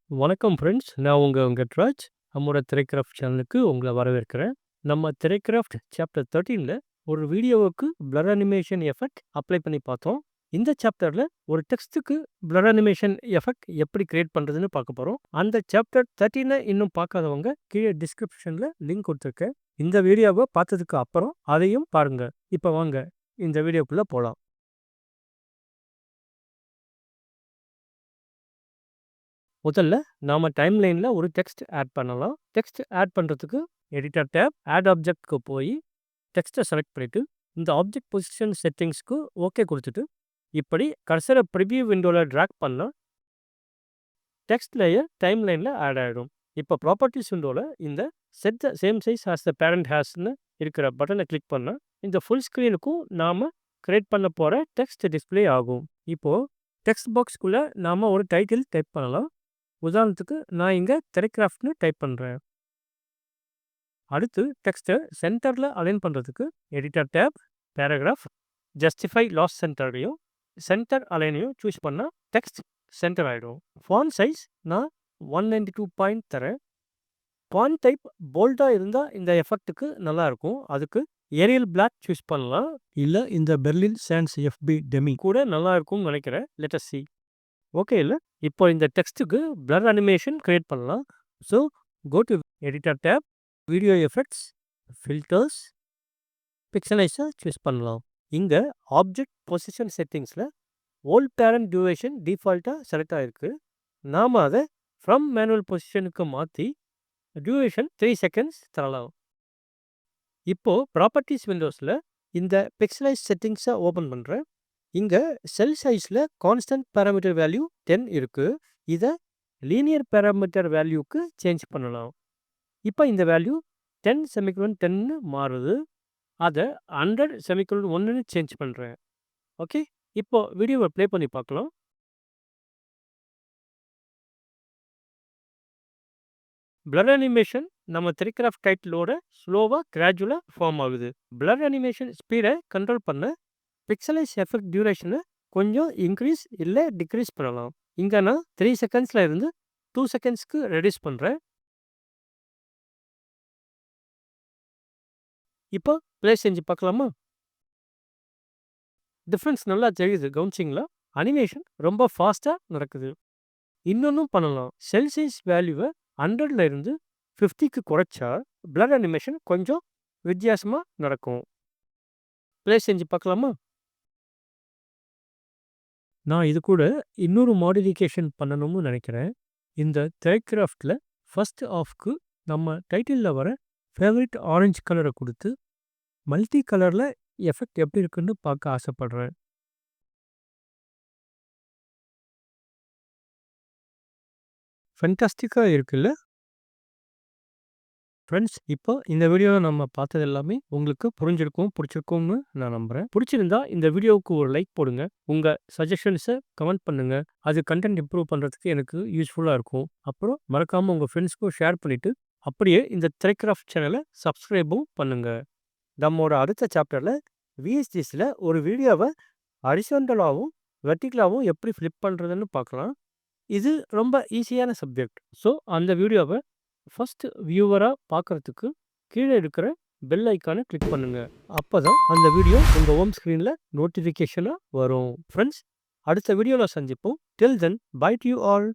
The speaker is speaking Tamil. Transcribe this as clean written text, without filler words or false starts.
வணக்கம் ஃப்ரெண்ட்ஸ். நான் உங்க ராஜ். நம்மோட திரைக்ராஃப்ட் சேனலுக்கு உங்கள வரவேற்கிறேன். நம்ம திரைக்ராஃப்ட் சாப்டர் 13ல ஒரு வீடியோவுக்கு பிளர் அனிமேஷன் எஃபெக்ட் அப்ளை பண்ணி பார்த்தோம். இந்த சாப்டர்ல ஒரு டெக்ஸ்ட்டுக்கு பிளர் அனிமேஷன் எஃபெக்ட் எப்படி கிரியேட் பண்றதுன்னு பார்க்க போறோம். அந்த சாப்டர் 13 இன்னும் பார்க்காதவங்க கீழே டிஸ்கிரிப்ஷன்ல லிங்க் கொடுத்துருக்கேன். இந்த வீடியோவை பார்த்ததுக்கு அப்புறம் அதையும் பாருங்க. இப்போ வாங்க இந்த வீடியோக்குள்ள போலாம். முதல்ல நாம டைம்லைன்ல ஒரு டெக்ஸ்ட் ஆட் பண்ணலாம். டெக்ஸ்ட் ஆட் பண்றதுக்கு எடிட்டர் டேப், ஆட் ஆப்ஜெக்ட்க்கு போய் டெக்ஸ்ட்டை செலக்ட் பண்ணிட்டு, இந்த ஆப்ஜெக்ட் பொசிஷன் செட்டிங்ஸ்க்கு ஓகே கொடுத்துட்டு, இப்படி கர்சரை ப்ரிவ்யூ விண்டோல டிராக் பண்ணா டெக்ஸ்ட் லேயர் டைம்லைன்ல ஆட் ஆயிடும். இப்போ ப்ராப்பர்ட்டிஸ் விண்டோல இந்த set the same size as the parent ஹேஸ்ன்னு இருக்கிற பட்டனை கிளிக் பண்ணா இந்த ஃபுல் ஸ்க்ரீனுக்கும் நாம கிரியேட் பண்ண போற டெக்ஸ்ட் டிஸ்ப்ளே ஆகும். இப்போ டெக்ஸ்ட் பாக்ஸ்க்குள்ள நாம ஒரு டைட்டில் டைப் பண்ணலாம். உதாரணத்துக்கு நான் இங்க திரைக்ராஃப்ட்னு டைப் பண்றேன். அடுத்து டெக்ஸ்ட்டை சென்டர்ல அலைன் பண்றதுக்கு editor tab, paragraph, justify last சென்டரையும் சென்டர் அலைனையும் சூஸ் பண்ணா டெக்ஸ்ட் சென்டர் ஆயிடும். ஃபாண்ட் சைஸ் நான் 192 பாயிண்ட் தரேன். ஃபாண்ட் டைப் போல்டா இருந்தா இந்த எஃபெக்ட்டுக்கு நல்லா இருக்கும். அதுக்கு ஏரியல் பிளாக் சூஸ் பண்ணலாம். இல்ல இந்த பெர்லின் சான்ஸ் எஃப்பி டெமி கூட நல்லா இருக்கும்னு நினைக்கிறேன். Let us see. ஓகே இல்ல. இப்போ இந்த டெக்ஸ்ட்டுக்கு பிளர் அனிமேஷன் கிரியேட் பண்ணலாம். So go to editor tab, video effects, filters, பிக்சலைஸை சூஸ் பண்ணலாம். இங்கே ஆப்ஜெக்ட் பொசிஷன் செட்டிங்ஸில் ஓல்ட் பேரண்ட் டியூரேஷன் டிஃபால்ட்டாக செலக்ட் ஆகிருக்கு. நாம் அதை ஃப்ரம் மேனுவல் பொசிஷனுக்கு மாற்றி டியூரேஷன் 3 செகண்ட்ஸ் தரலாம். இப்போது ப்ராப்பர்ட்டிஸ் விண்டோஸில் இந்த பிக்சலைஸ் செட்டிங்ஸை ஓப்பன் பண்ணுறேன். இங்கே செல் சைஸில் கான்ஸ்டன்ட் பேராமீட்டர் வேல்யூ 10 இருக்குது. இதை லீனியர் பேராமீட்டர் வேல்யூக்கு சேஞ்ச் பண்ணலாம். இப்போ இந்த வேல்யூ 10:10ன்னு மாறுது. அதை 100:1ன்னு சேஞ்ச் பண்ணுறேன். ஓகே, இப்போ வீடியோவை ப்ளே பண்ணி பார்க்கலாம். பிளர் அனிமேஷன் நம்ம திரைக்ராஃப்ட் டைட்டிலோட ஸ்லோவாக கிராஜுவலாக ஃபார்ம் ஆகுது. பிளர் அனிமேஷன் ஸ்பீடை கண்ட்ரோல் பண்ண பிக்சலைஸ் எஃபெக்ட் டியூரேஷனை கொஞ்சம் இன்க்ரீஸ் இல்லை டிக்ரீஸ் பண்ணலாம். இங்கே நான் 3 செகண்ட்ஸில் இருந்து 2 செகண்ட்ஸ்க்கு ரெடியூஸ் பண்ணுறேன். இப்போ ப்ளே செஞ்சு பார்க்கலாமா? டிஃப்ரென்ஸ் நல்லா தெரியுது, கவனிச்சிங்களா? அனிமேஷன் ரொம்ப ஃபாஸ்ட்டாக நடக்குது. இன்னொன்றும் பண்ணலாம். செல் சைஸ் வேல்யூவை 100ல் இருந்து 50க்கு குறைச்சா பிளர் அனிமேஷன் கொஞ்சம் வித்தியாசமாக நடக்கும். ப்ளே செஞ்சு பார்க்கலாமா? நான் இது கூட இன்னொரு மாடிஃபிகேஷன் பண்ணணும்னு நினைக்கிறேன். இந்த திரைக்ராஃப்டில் ஃபர்ஸ்ட் ஆஃப்க்கு நம்ம டைட்டிலில் வர ஃபேவரட் ஆரஞ்சு கலரை கொடுத்து மல்டி கலரில் எஃபெக்ட் எப்படி இருக்குன்னு பார்க்க ஆசைப்படுறேன். ஃபென்டாஸ்டிக்காக இருக்குல்ல ஃப்ரெண்ட்ஸ்? இப்போ இந்த வீடியோவில் நம்ம பார்த்தது எல்லாமே உங்களுக்கு புரிஞ்சிருக்கும், பிடிச்சிருக்கும்னு நான் நம்புகிறேன். பிடிச்சிருந்தா இந்த வீடியோவுக்கு ஒரு லைக் போடுங்க. உங்கள் சஜஷன்ஸை கமெண்ட் பண்ணுங்கள். அது கண்டென்ட் இம்ப்ரூவ் பண்ணுறதுக்கு எனக்கு யூஸ்ஃபுல்லாக இருக்கும். அப்புறம் மறக்காமல் உங்கள் ஃப்ரெண்ட்ஸ்க்கும் ஷேர் பண்ணிவிட்டு அப்படியே இந்த திரைக்ராஃப்ட் சேனலை சப்ஸ்கிரைபும் பண்ணுங்கள். நம்மளோட அடுத்த சாப்டரில் விஎஸ்டிஸில் ஒரு வீடியோவை ஹரிசாண்டலாகவும் வெர்டிகலாகவும் எப்படி ஃப்ளிப் பண்ணுறதுன்னு பார்க்கலாம். இது ரொம்ப ஈஸியான சப்ஜெக்ட். ஸோ அந்த வீடியோவை ஃபர்ஸ்ட் வியூவராக பார்க்குறதுக்கு கீழே இருக்கிற பெல் ஐக்கானை கிளிக் பண்ணுங்கள். அப்போ தான் அந்த வீடியோ உங்கள் ஹோம் ஸ்க்ரீனில் நோட்டிஃபிகேஷனாக வரும். ஃப்ரெண்ட்ஸ், அடுத்த வீடியோவில் சந்திப்போம். டில் தென், பை டு யூ ஆல்.